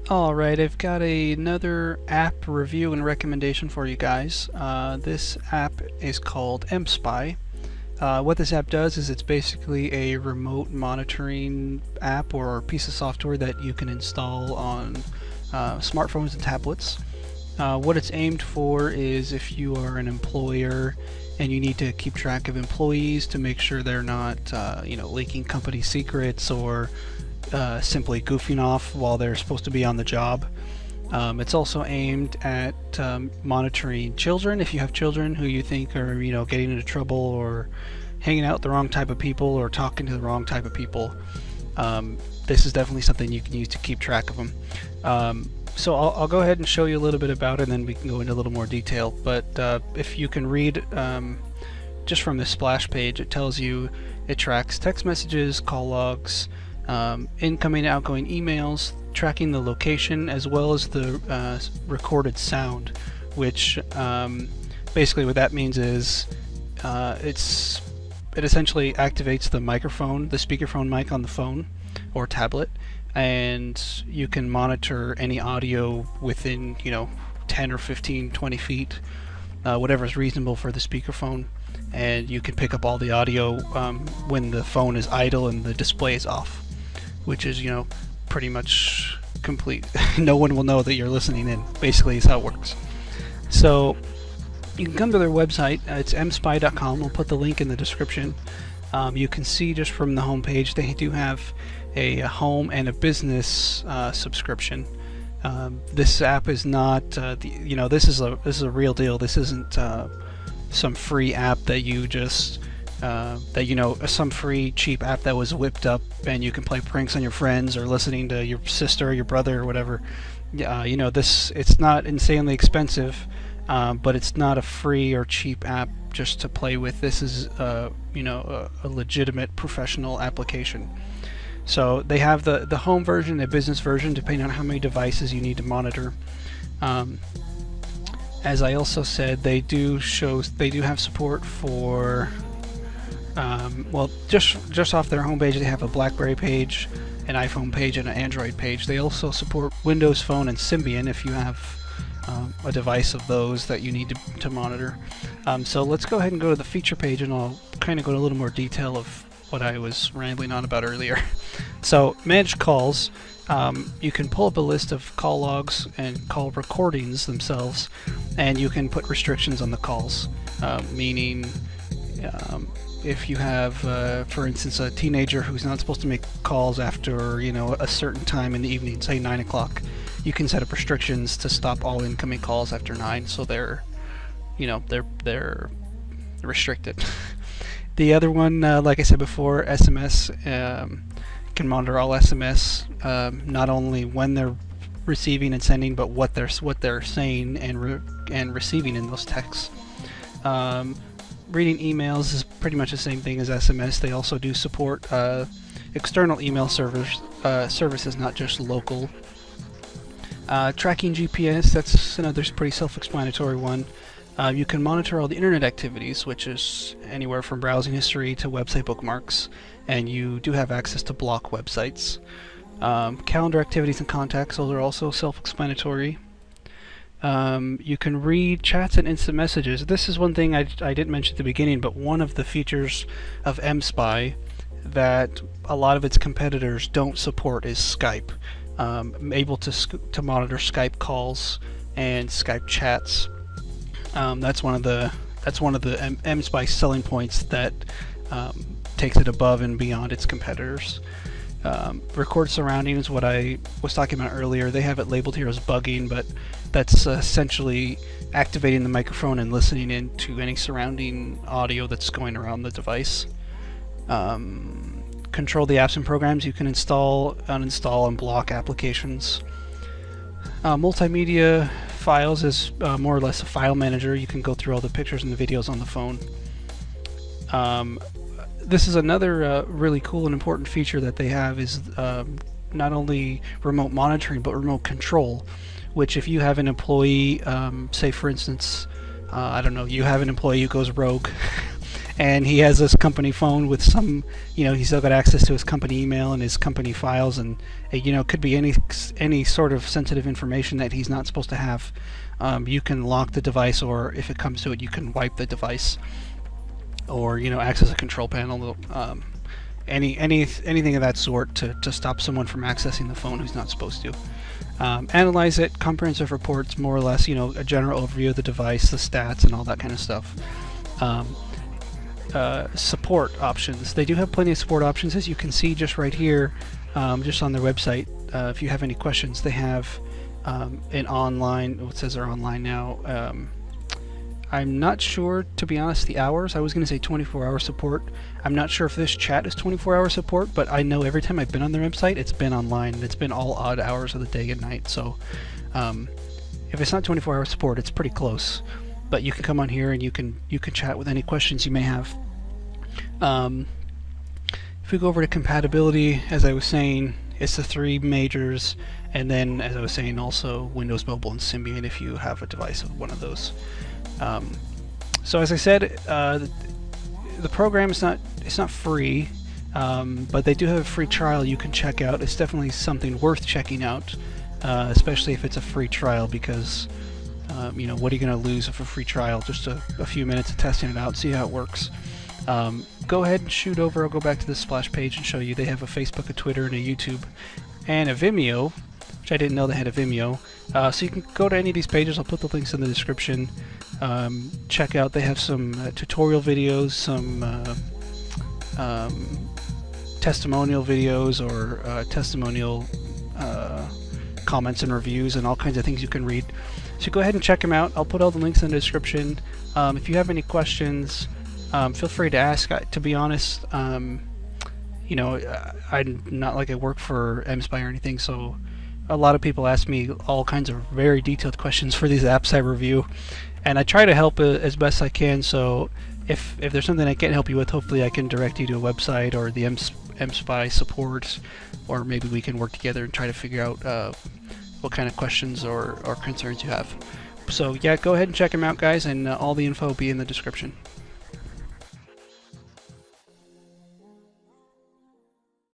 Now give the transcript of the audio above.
Alright, I've got another app review and recommendation for you guys. This app is called mSpy. What this app does is it's basically a remote monitoring app or piece of software that you can install on smartphones and tablets. What it's aimed for is if you are an employer and you need to keep track of employees to make sure they're not leaking company secrets or simply goofing off while they're supposed to be on the job. It's also aimed at monitoring children. If you have children who you think are getting into trouble or hanging out with the wrong type of people or talking to the wrong type of people, this is definitely something you can use to keep track of them. So I'll go ahead and show you a little bit about it, and then we can go into a little more detail. But if you can read just from this splash page, it tells you it tracks text messages, call logs, incoming and outgoing emails, tracking the location as well as the recorded sound, which basically what that means is it essentially activates the microphone, the speakerphone mic on the phone or tablet, and you can monitor any audio within 10 or 15, 20 feet, whatever is reasonable for the speakerphone, and you can pick up all the audio when the phone is idle and the display is off, which is pretty much complete. No one will know that you're listening in, basically is how it works. So you can come to their website. It's mspy.com. We'll put the link in the description. You can see just from the home page they do have a home and a business subscription. This app is not this is a real deal. This isn't some free app that you just some free cheap app that was whipped up and you can play pranks on your friends or listening to your sister or your brother or whatever. It's not insanely expensive, but it's not a free or cheap app just to play with. This is a legitimate professional application. So they have the home version, the business version, depending on how many devices you need to monitor. As I also said, they do have support for just off their homepage they have a BlackBerry page, an iPhone page, and an Android page. They also support Windows Phone and Symbian if you have a device of those that you need to monitor. So let's go ahead and go to the feature page, and I'll kind of go into a little more detail of what I was rambling on about earlier. So manage calls. You can pull up a list of call logs and call recordings themselves, and you can put restrictions on the calls, meaning if you have, for instance, a teenager who's not supposed to make calls after a certain time in the evening, say 9 o'clock, you can set up restrictions to stop all incoming calls after 9, so they're restricted. The other one, like I said before, SMS, can monitor all SMS, not only when they're receiving and sending, but what they're saying and receiving in those texts. Reading emails is pretty much the same thing as SMS. They also do support external email services, not just local. Tracking GPS, that's another pretty self-explanatory one. You can monitor all the internet activities, which is anywhere from browsing history to website bookmarks, and you do have access to block websites. Calendar activities and contacts, those are also self-explanatory. You can read chats and instant messages. This is one thing I didn't mention at the beginning, but one of the features of mSpy that a lot of its competitors don't support is Skype. Able to monitor Skype calls and Skype chats. That's one of the mSpy selling points that takes it above and beyond its competitors. Record surrounding is what I was talking about earlier. They have it labeled here as bugging, but that's essentially activating the microphone and listening into any surrounding audio that's going around the device. Control the apps and programs. You can install, uninstall, and block applications. Multimedia files is more or less a file manager. You can go through all the pictures and the videos on the phone. This is another really cool and important feature that they have is not only remote monitoring but remote control, which if you have an employee, say for instance, I don't know, you have an employee who goes rogue and he has this company phone with some, he's still got access to his company email and his company files, and it could be any sort of sensitive information that he's not supposed to have. You can lock the device, or if it comes to it, you can wipe the device, or access a control panel, anything of that sort to stop someone from accessing the phone who's not supposed to. Analyze it, comprehensive reports, more or less, a general overview of the device, the stats, and all that kind of stuff. Support options. They do have plenty of support options, as you can see just right here, just on their website. If you have any questions, they have an online, it says they're online now. I'm not sure, to be honest, the hours. I was going to say 24-hour support. I'm not sure if this chat is 24-hour support, but I know every time I've been on their website, it's been online, and it's been all odd hours of the day and night. So if it's not 24-hour support, it's pretty close. But you can come on here and you can chat with any questions you may have. If we go over to compatibility, as I was saying, it's the three majors, and then, as I was saying, also Windows Mobile and Symbian if you have a device of one of those. So as I said, the program is not free, but they do have a free trial you can check out. It's definitely something worth checking out, especially if it's a free trial, because what are you going to lose with a free trial? Just a few minutes of testing it out, see how it works. Go ahead and shoot over. I'll go back to this splash page and show you. They have a Facebook, a Twitter, and a YouTube, and a Vimeo, which I didn't know they had a Vimeo. So you can go to any of these pages. I'll put the links in the description. Check out. They have some tutorial videos, some testimonial videos, or testimonial comments and reviews, and all kinds of things you can read. So go ahead and check them out. I'll put all the links in the description. If you have any questions, feel free to ask. To be honest, I'm not like I work for mSpy or anything, so a lot of people ask me all kinds of very detailed questions for these apps I review, and I try to help as best I can. So if there's something I can't help you with, hopefully I can direct you to a website or the mSpy support, or maybe we can work together and try to figure out what kind of questions or concerns you have. So yeah, go ahead and check them out, guys, and all the info will be in the description.